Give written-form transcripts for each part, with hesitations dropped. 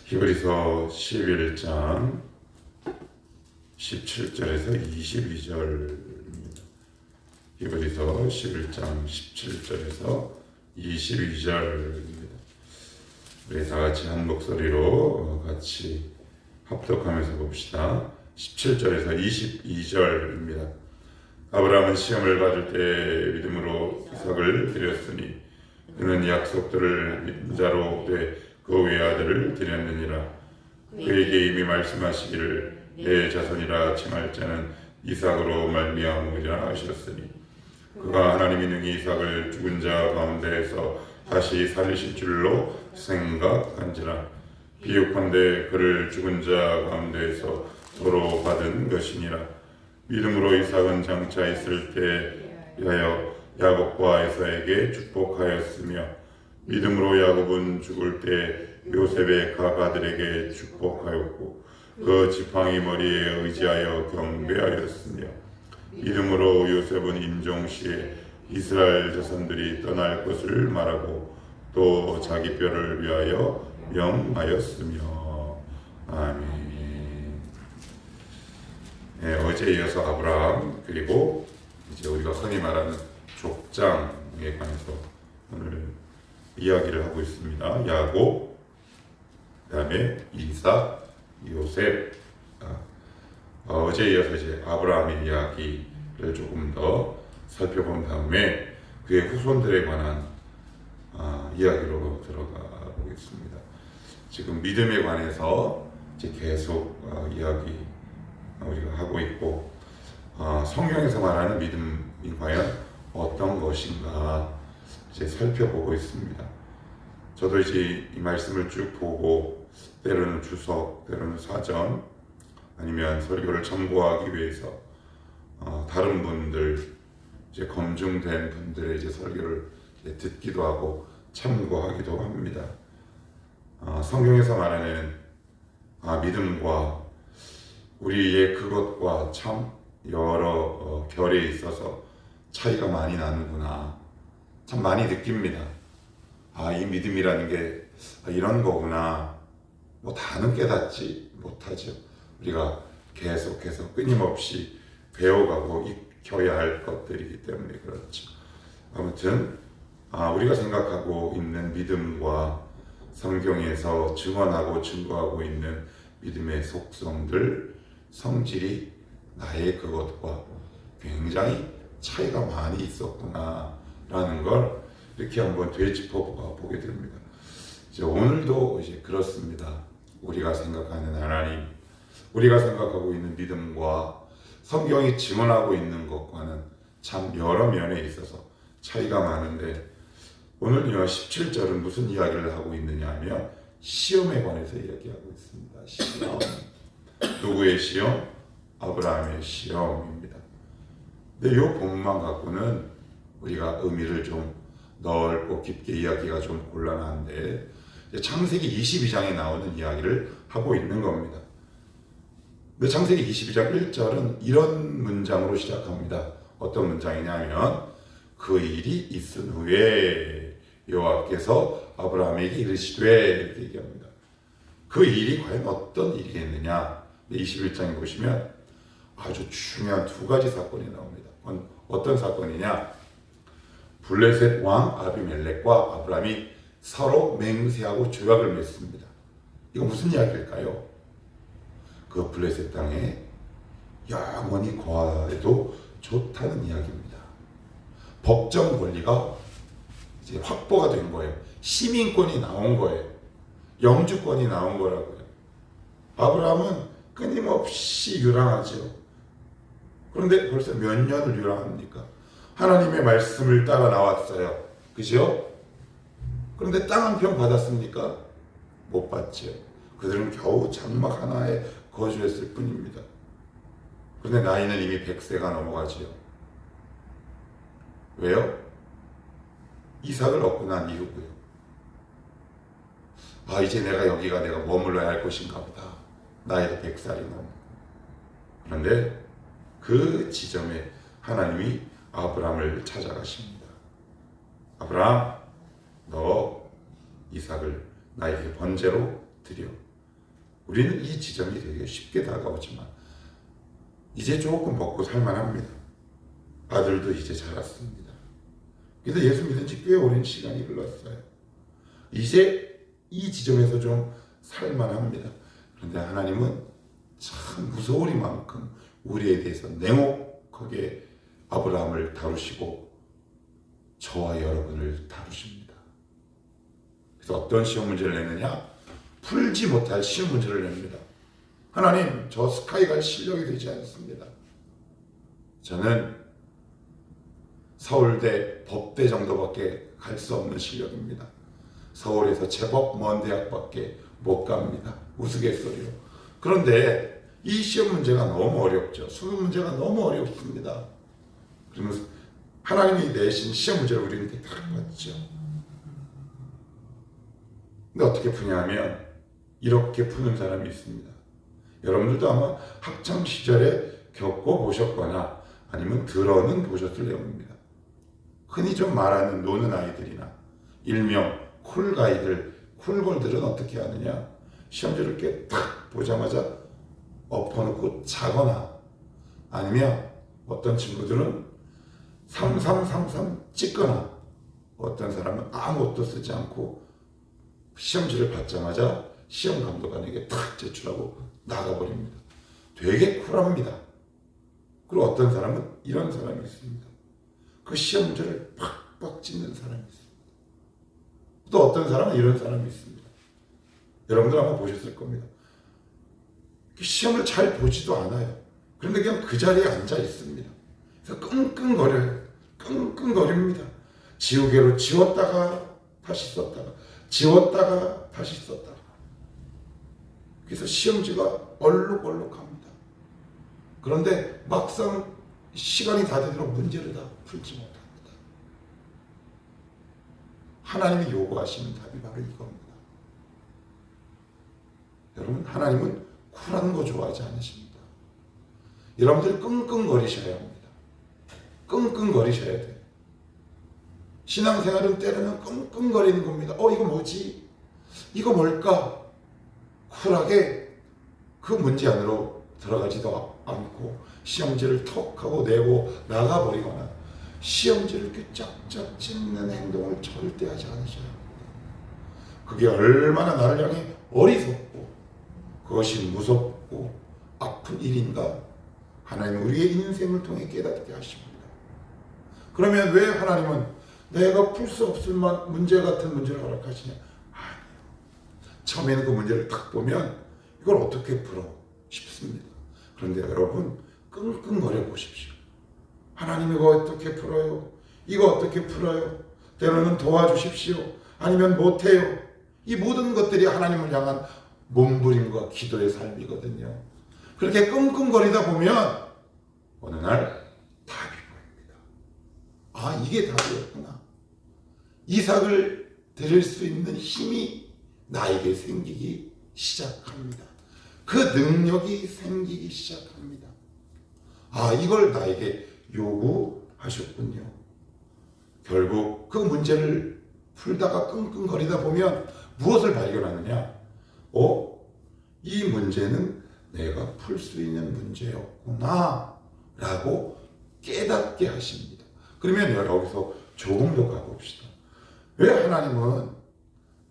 히브리서 11장 17절에서 22절입니다. 히브리서 11장 17절에서 22절입니다. 우리 다 같이 한 목소리로 같이 합독하면서 봅시다. 17절에서 22절입니다. 아브라함은 시험을 받을 때 믿음으로 이삭을 드렸으니 그는 약속들을 믿는 자로 돼 그 외아들을 드렸느니라. 그에게 이미 말씀하시기를 내 자손이라 칭할 자는 이삭으로 말미암으리라 하셨으니 그가 하나님이 능히 이삭을 죽은 자 가운데에서 다시 살리실 줄로 생각한지라. 비유컨대 그를 죽은 자 가운데에서 도로 받은 것이니라. 믿음으로 이삭은 장차 있을 때 야곱과 에사에게 축복하였으며 믿음으로 야곱은 죽을 때 요셉의 가가들에게 축복하였고 그 지팡이 머리에 의지하여 경배하였으며 믿음으로 요셉은 임종시에 이스라엘 자손들이 떠날 것을 말하고 또 자기 뼈를 위하여 명하였으며. 아멘. 네, 어제 이어서 아브라함 그리고 이제 우리가 흔히 말하는 족장에 관해서 오늘 이야기를 하고 있습니다. 야곱, 그다음에 이삭, 요셉. 어제 이어서 이제 아브라함의 이야기를 조금 더 살펴본 다음에 그의 후손들에 관한 이야기로 들어가 보겠습니다. 지금 믿음에 관해서 이제 계속 이야기 우리가 하고 있고 성경에서 말하는 믿음이 과연 어떤 것인가 이제 살펴보고 있습니다. 저도 이제 이 말씀을 쭉 보고 때로는 주석, 때로는 사전 아니면 설교를 참고하기 위해서 다른 분들 이제 검증된 분들의 이제 설교를 이제 듣기도 하고 참고하기도 합니다. 성경에서 말하는 믿음과 우리의 그것과 참 여러 결에 있어서 차이가 많이 나는구나. 참 많이 느낍니다. 이 믿음이라는 게 이런 거구나. 뭐 다는 깨닫지 못하죠. 우리가 계속해서 끊임없이 배워가고 익혀야 할 것들이기 때문에 그렇죠. 아무튼 우리가 생각하고 있는 믿음과 성경에서 증언하고 증거하고 있는 믿음의 속성들, 성질이 나의 그것과 굉장히 차이가 많이 있었구나 라는 걸 이렇게 한번 되짚어 보게 됩니다. 이제 오늘도 이제 그렇습니다. 우리가 생각하는 하나님, 우리가 생각하고 있는 믿음과 성경이 증언하고 있는 것과는 참 여러 면에 있어서 차이가 많은데 오늘 17절은 무슨 이야기를 하고 있느냐 하면 시험에 관해서 이야기하고 있습니다. 시험. 누구의 시험? 아브라함의 시험입니다. 근데 이 본문만 갖고는 우리가 의미를 좀 넓고 깊게 이야기가 좀 곤란한데 창세기 22장에 나오는 이야기를 하고 있는 겁니다. 근데 창세기 22장 1절은 이런 문장으로 시작합니다. 어떤 문장이냐면 그 일이 있은 후에 여호와께서 아브라함에게 이르시되 이렇게 얘기합니다. 그 일이 과연 어떤 일이겠느냐. 21장에 보시면 아주 중요한 두 가지 사건이 나옵니다. 어떤 사건이냐? 블레셋 왕 아비멜렉과 아브라함이 서로 맹세하고 조약을 맺습니다. 이거 무슨 이야기일까요? 그 블레셋 땅에 영원히 거하여도 좋다는 이야기입니다. 법정 권리가 이제 확보가 된 거예요. 시민권이 나온 거예요. 영주권이 나온 거라고요. 아브라함은 끊임없이 유랑하죠. 그런데 벌써 몇 년을 유랑합니까? 하나님의 말씀을 따라 나왔어요. 그죠? 그런데 땅 한 평 받았습니까? 못 받죠. 그들은 겨우 장막 하나에 거주했을 뿐입니다. 그런데 나이는 이미 100세가 넘어가지요. 왜요? 이삭을 얻고 난 이후고요. 이제 여기가 내가 머물러야 할 곳인가 보다. 나이도 100살이 넘고. 그런데 그 지점에 하나님이 아브라함을 찾아가십니다. 아브라함, 너 이삭을 나에게 번제로 드려. 우리는 이 지점이 되게 쉽게 다가오지만 이제 조금 먹고 살만합니다. 아들도 이제 자랐습니다. 그래서 예수 믿은 지 꽤 오랜 시간이 흘렀어요. 이제 이 지점에서 좀 살만합니다. 그런데 하나님은 참 무서우리만큼 우리에 대해서 냉혹하게 아브라함을 다루시고 저와 여러분을 다루십니다. 그래서 어떤 시험 문제를 내느냐? 풀지 못할 시험 문제를 냅니다. 하나님, 저 스카이 갈 실력이 되지 않습니다. 저는 서울대 법대 정도밖에 갈 수 없는 실력입니다. 서울에서 제법 먼 대학밖에 못 갑니다. 우스갯소리로. 그런데 이 시험 문제가 너무 어렵죠. 수능 문제가 너무 어렵습니다. 그러면 하나님이 내신 시험 문제를 우리는 대답하죠. 근데 어떻게 푸냐면 이렇게 푸는 사람이 있습니다. 여러분들도 아마 학창 시절에 겪어보셨거나 아니면 들어는 보셨을 내용입니다. 흔히 좀 말하는 노는 아이들이나 일명 쿨가이들, 쿨걸들은 어떻게 하느냐? 시험지를 이렇게 탁 보자마자 엎어놓고 자거나 아니면 어떤 친구들은 3333 찍거나 어떤 사람은 아무것도 쓰지 않고 시험지를 받자마자 시험 감독관에게 탁 제출하고 나가버립니다. 되게 쿨합니다. 그리고 어떤 사람은 이런 사람이 있습니다. 그 시험 문제를 팍팍 짚는 사람이 있습니다. 또 어떤 사람은 이런 사람이 있습니다. 여러분들 아마 보셨을 겁니다. 시험을 잘 보지도 않아요. 그런데 그냥 그 자리에 앉아 있습니다. 그래서 끙끙거려요. 끙끙거립니다. 지우개로 지웠다가 다시 썼다가 지웠다가 다시 썼다가. 그래서 시험지가 얼룩얼룩합니다. 그런데 막상 시간이 다 되도록 문제를 다 풀지 못합니다. 하나님이 요구하시는 답이 바로 이겁니다. 여러분, 하나님은 쿨한 거 좋아하지 않으십니다. 여러분들 끙끙거리셔야 합니다. 끙끙거리셔야 돼요. 신앙생활은 때로는 끙끙거리는 겁니다. 이거 뭐지? 이거 뭘까? 쿨하게 그 문제 안으로 들어가지도 않고 시험지를 턱 하고 내고 나가버리거나 시험지를 이렇게 쫙쫙 찝는 행동을 절대 하지 않으셔야 합니다. 그게 얼마나 나를 향해 어리석고 그것이 무섭고 아픈 일인가 하나님은 우리의 인생을 통해 깨닫게 하십니다. 그러면 왜 하나님은 내가 풀 수 없을 만 문제 같은 문제를 허락하시냐? 아니요. 처음에는 그 문제를 딱 보면 이걸 어떻게 풀어 싶습니다. 그런데 여러분 끙끙거려 보십시오. 하나님 이거 어떻게 풀어요? 이거 어떻게 풀어요? 때로는 도와주십시오. 아니면 못해요. 이 모든 것들이 하나님을 향한 몸부림과 기도의 삶이거든요. 그렇게 끙끙거리다 보면 어느 날 답이 보입니다. 이게 답이었구나. 이삭을 드릴 수 있는 힘이 나에게 생기기 시작합니다. 그 능력이 생기기 시작합니다. 이걸 나에게 요구하셨군요. 결국 그 문제를 풀다가 끙끙거리다 보면 무엇을 발견하느냐? 이 문제는 내가 풀 수 있는 문제였구나 라고 깨닫게 하십니다. 그러면 여기서 조금 더 가봅시다. 왜 하나님은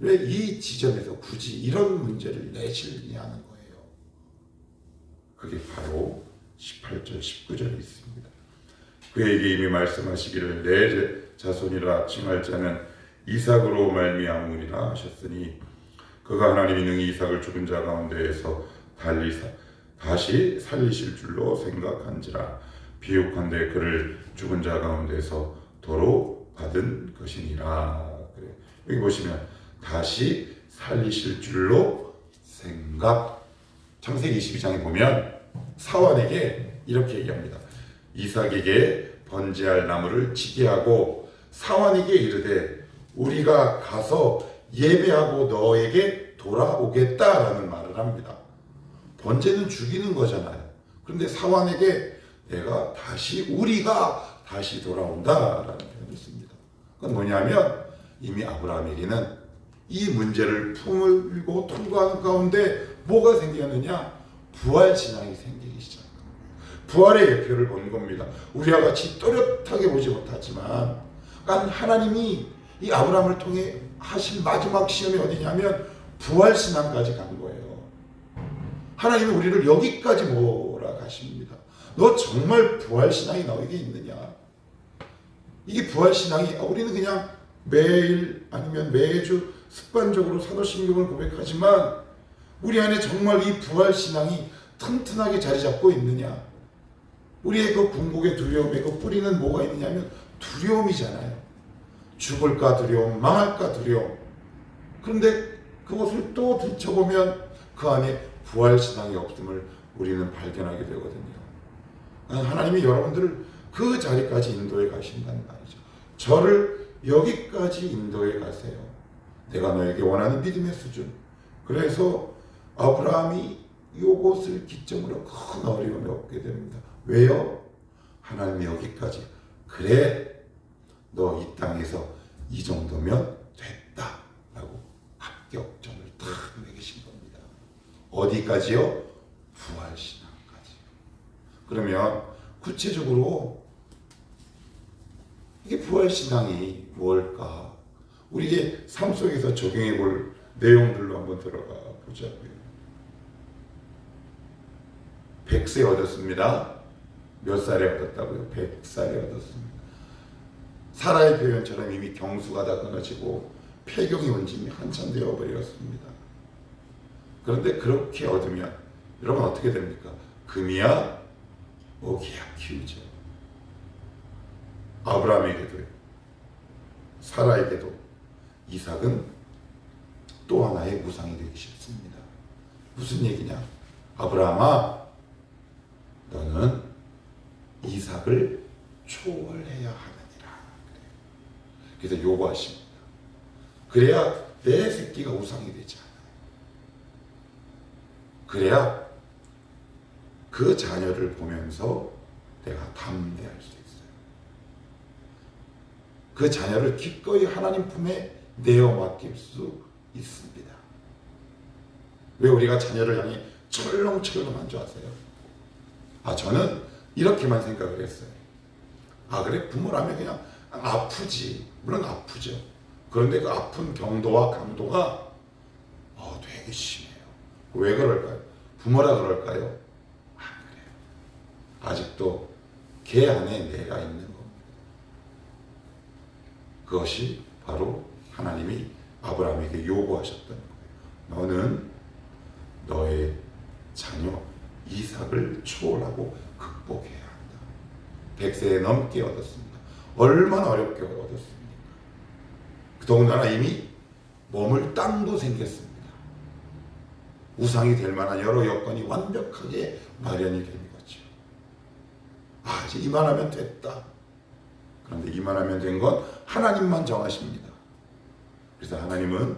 왜 이 지점에서 굳이 이런 문제를 내시려는 거예요? 그게 바로 18절 19절에 있습니다. 그에게 이미 말씀하시기를 내 자손이라 칭할 자는 이삭으로 말미암으리라 하셨으니 그가 하나님이 능히 이삭을 죽은 자 가운데에서 다시 살리실 줄로 생각한지라 비유컨대 그를 죽은 자 가운데서 도로 받은 것이니라. 그래. 여기 보시면 다시 살리실 줄로 생각. 창세기 22장에 보면 사환에게 이렇게 얘기합니다. 이삭에게 번제할 나무를 지게 하고 사환에게 이르되 우리가 가서 예배하고 너에게 돌아오겠다라는 말을 합니다. 번제는 죽이는 거잖아요. 그런데 사환에게 우리가 다시 돌아온다라는 표현을 씁니다. 그건 뭐냐면 이미 아브라함에게는 이 문제를 품고 통과하는 가운데 뭐가 생겼느냐? 부활신앙이 생기기 시작합니다. 부활의 예표를 본 겁니다. 우리와 같이 또렷하게 보지 못하지만 하나님이 이 아브라함을 통해 하신 마지막 시험이 어디냐면 부활신앙까지 간 거예요. 하나님이 우리를 여기까지 몰아가십니다. 너 정말 부활신앙이 너에게 있느냐? 이게 부활신앙이 우리는 그냥 매일 아니면 매주 습관적으로 사도신경을 고백하지만 우리 안에 정말 이 부활신앙이 튼튼하게 자리 잡고 있느냐? 우리의 그 궁극의 두려움의 그 뿌리는 뭐가 있느냐면 두려움이잖아요. 죽을까 두려움, 망할까 두려움. 그런데 그것을 또 들춰보면 그 안에 부활신앙이 없음을 우리는 발견하게 되거든요. 하나님이 여러분들을 그 자리까지 인도해 가신다는 말이죠. 저를 여기까지 인도해 가세요. 내가 너에게 원하는 믿음의 수준. 그래서 아브라함이 이것을 기점으로 큰 어려움이 없게 됩니다. 왜요? 하나님이 여기까지. 그래, 너 이 땅에서 이 정도면 됐다 라고 합격점을 딱 매기신 겁니다. 어디까지요? 부활신앙까지. 그러면 구체적으로 이게 부활신앙이 뭘까? 우리의 삶 속에서 적용해 볼 내용들로 한번 들어가 보자고요. 100세 얻었습니다. 몇 살에 얻었다고요? 100살에 얻었습니다. 사라의 표현처럼 이미 경수가 다 끊어지고 폐경이 온 지 한참 되어버렸습니다. 그런데 그렇게 얻으면 여러분 어떻게 됩니까? 금이야 오기야 키우죠. 아브라함에게도 사라에게도 이삭은 또 하나의 우상이 되기 쉽습니다. 무슨 얘기냐? 아브라함아, 너는 이삭을 초월해야 하느니라. 그래서 요구하십니다. 그래야 내 새끼가 우상이 되지 않아요. 그래야 그 자녀를 보면서 내가 담대할 수 있어요. 그 자녀를 기꺼이 하나님 품에 내어 맡길 수 있습니다. 왜 우리가 자녀를 향해 철렁철렁한 줄 아세요? 저는 이렇게만 생각을 했어요. 그래, 부모라면 그냥 아프지. 물론 아프죠. 그런데 그 아픈 경도와 강도가 되게 심해요. 왜 그럴까요? 부모라 그럴까요? 그래요. 아직도 걔 안에 내가 있는 겁니다. 그것이 바로 하나님이 아브라함에게 요구하셨던 거예요. 너는 너의 자녀 이삭을 초월하고 극복해야 한다. 100세에 넘게 얻었습니다. 얼마나 어렵게 얻었습니까? 더군다나 이미 머물 땅도 생겼습니다. 우상이 될 만한 여러 여건이 완벽하게 마련이 된 거죠. 이제 이만하면 됐다. 그런데 이만하면 된 건 하나님만 정하십니다. 그래서 하나님은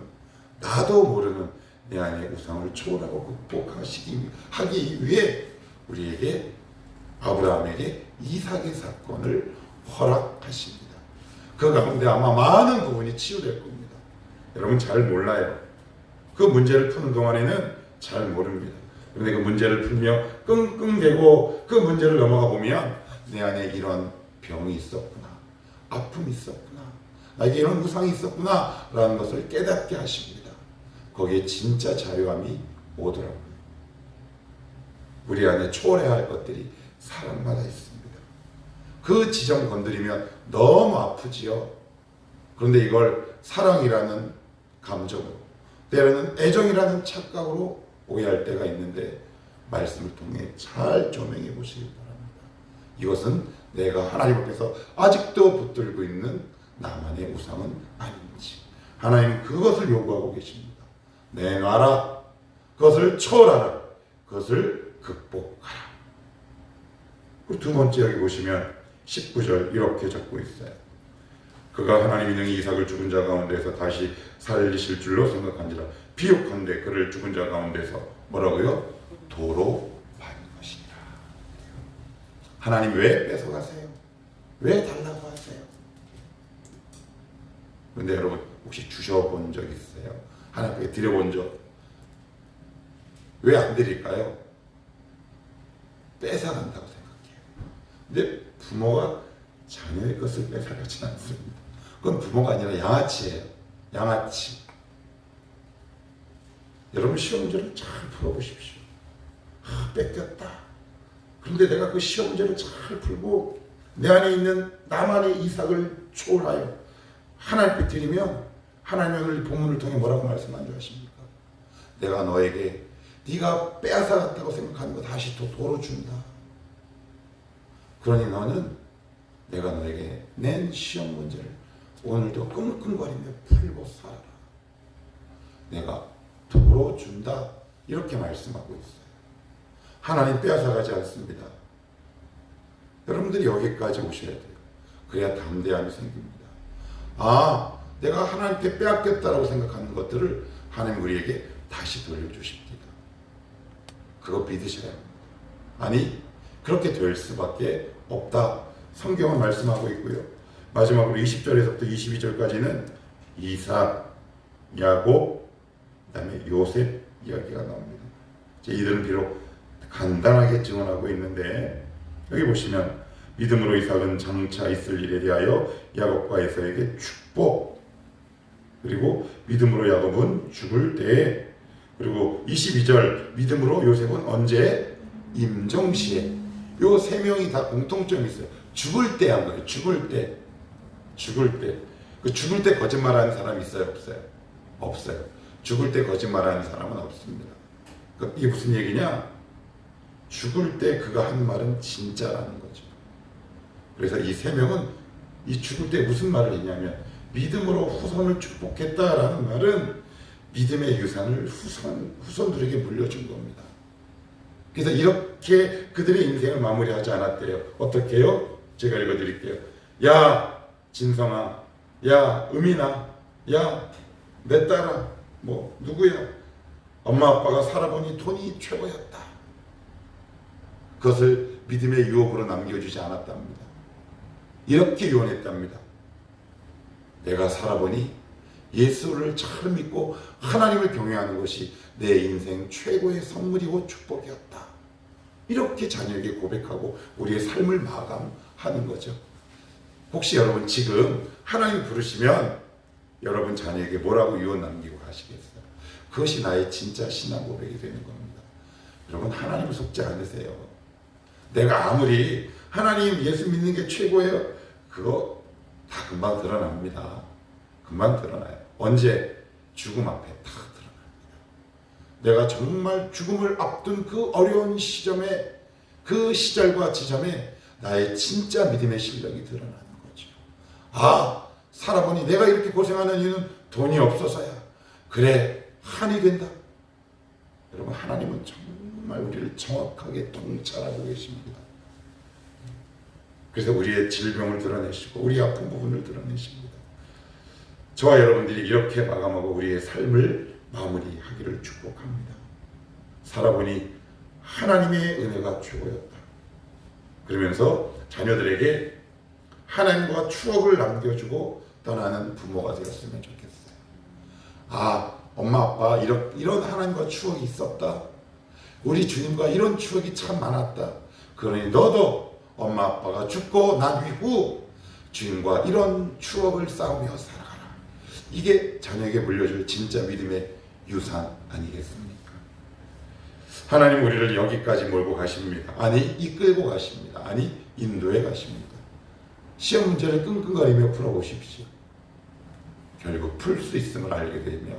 나도 모르는 내 안의 우상을 초월하고 극복하기 위해 우리에게 아브라함에게 이삭의 사건을 허락하십니다. 그 가운데 아마 많은 부분이 치유될 겁니다. 여러분 잘 몰라요. 그 문제를 푸는 동안에는 잘 모릅니다. 그런데 그 문제를 풀며 끙끙대고 그 문제를 넘어가 보면 내 안에 이런 병이 있었구나. 아픔이 있었구나. 나에게 이런 우상이 있었구나 라는 것을 깨닫게 하십니다. 거기에 진짜 자유함이 오더라고요. 우리 안에 초월해야 할 것들이 사람마다 있습니다. 그 지점 건드리면 너무 아프지요. 그런데 이걸 사랑이라는 감정으로, 때로는 애정이라는 착각으로 오해할 때가 있는데 말씀을 통해 잘 조명해 보시기 바랍니다. 이것은 내가 하나님 앞에서 아직도 붙들고 있는 나만의 우상은 아닌지, 하나님은 그것을 요구하고 계십니다. 내놔라. 그것을 초월하라. 그것을 극복하라. 그리고 두 번째 여기 보시면 19절 이렇게 적고 있어요. 그가 하나님이 능히 이삭을 죽은 자 가운데서 다시 살리실 줄로 생각한지라. 비옥한데 그를 죽은 자 가운데서 뭐라고요? 도로 받은 것이니라. 하나님 왜 뺏어가세요? 왜 달라고 하세요? 그런데 여러분 혹시 주셔본 적 있어요? 하나님께 드려본 적? 왜 안 드릴까요? 뺏어간다고 생각해요. 근데 부모가 자녀의 것을 뺏어가지는 않습니다. 그건 부모가 아니라 양아치예요. 양아치. 여러분 시험 문제를 잘 풀어보십시오. 뺏겼다. 그런데 내가 그 시험 문제를 잘 풀고 내 안에 있는 나만의 이삭을 초월하여 하나님께 드리면 하나님은 오늘 본문을 통해 뭐라고 말씀한 줄 아십니까? 내가 너에게 네가 빼앗아갔다고 생각하는 거 다시 또 도로 준다. 그러니 너는 내가 너에게 낸 시험 문제를 오늘도 끙끙거리며 풀고 살아라. 내가 도로 준다. 이렇게 말씀하고 있어요. 하나님 빼앗아가지 않습니다. 여러분들이 여기까지 오셔야 돼요. 그래야 담대함이 생깁니다. 아, 내가 하나님께 빼앗겼다라고 생각하는 것들을 하나님 우리에게 다시 돌려주십니다. 그거 믿으셔야 합니다. 아니, 그렇게 될 수밖에 없다. 성경은 말씀하고 있고요. 마지막으로 20절에서부터 22절까지는 이삭, 야곱, 그 다음에 요셉 이야기가 나옵니다. 이들은 비록 간단하게 증언하고 있는데 여기 보시면 믿음으로 이삭은 장차 있을 일에 대하여 야곱과 에사에게 축복, 그리고 믿음으로 야곱은 죽을 때에, 그리고 22절 믿음으로 요셉은 언제? 임종시에. 요 세 명이 다 공통점이 있어요. 죽을 때 한 거예요. 죽을 때. 그 죽을 때 거짓말하는 사람이 있어요? 없어요? 없어요. 죽을 때 거짓말하는 사람은 없습니다. 이게 무슨 얘기냐? 죽을 때 그가 한 말은 진짜라는 거죠. 그래서 이 세 명은 이 죽을 때 무슨 말을 했냐면 믿음으로 후손을 축복했다라는 말은 믿음의 유산을 후손들에게 물려준 겁니다. 그래서 이렇게 그들의 인생을 마무리하지 않았대요. 어떻게 해요? 제가 읽어드릴게요. 야 진성아, 야 음이나, 야 내 딸아, 뭐 누구야? 엄마 아빠가 살아보니 돈이 최고였다. 그것을 믿음의 유업으로 남겨주지 않았답니다. 이렇게 유언했답니다. 내가 살아보니 예수를 잘 믿고 하나님을 경외하는 것이 내 인생 최고의 선물이고 축복이었다. 이렇게 자녀에게 고백하고 우리의 삶을 마감하는 거죠. 혹시 여러분 지금 하나님 부르시면 여러분 자녀에게 뭐라고 유언 남기고 가시겠어요? 그것이 나의 진짜 신앙 고백이 되는 겁니다. 여러분 하나님을 속지 않으세요. 내가 아무리 하나님 예수 믿는 게 최고예요. 그거 다 금방 드러납니다. 금방 드러나요. 언제? 죽음 앞에 다 드러납니다. 내가 정말 죽음을 앞둔 그 어려운 시점에, 그 시절과 지점에 나의 진짜 믿음의 실력이 드러나는 거죠. 아, 살아보니 내가 이렇게 고생하는 이유는 돈이 없어서야. 그래, 한이 된다. 여러분 하나님은 정말 우리를 정확하게 통찰하고 계십니다. 그래서 우리의 질병을 드러내시고 우리 아픈 부분을 드러내십니다. 저와 여러분들이 이렇게 마감하고 우리의 삶을 마무리하기를 축복합니다. 살아보니 하나님의 은혜가 최고였다. 그러면서 자녀들에게 하나님과 추억을 남겨주고 떠나는 부모가 되었으면 좋겠어요. 아, 엄마 아빠 이런 하나님과 추억이 있었다. 우리 주님과 이런 추억이 참 많았다. 그러니 너도 엄마 아빠가 죽고 난 이후 주님과 이런 추억을 쌓으며 살아가라. 이게 자녀에게 물려줄 진짜 믿음의 유산 아니겠습니까? 하나님 우리를 여기까지 몰고 가십니다. 아니 이끌고 가십니다. 아니 인도해 가십니다. 시험 문제를 끙끙거리며 풀어보십시오. 결국 풀 수 있음을 알게 되며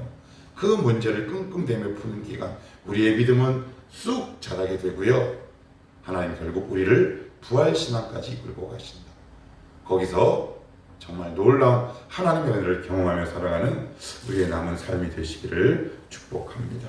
그 문제를 끙끙대며 푸는 기간 우리의 믿음은 쑥 자라게 되고요. 하나님 결국 우리를 부활신앙까지 이끌고 가신다. 거기서 정말 놀라운 하나님의 은혜를 경험하며 살아가는 우리의 남은 삶이 되시기를 축복합니다.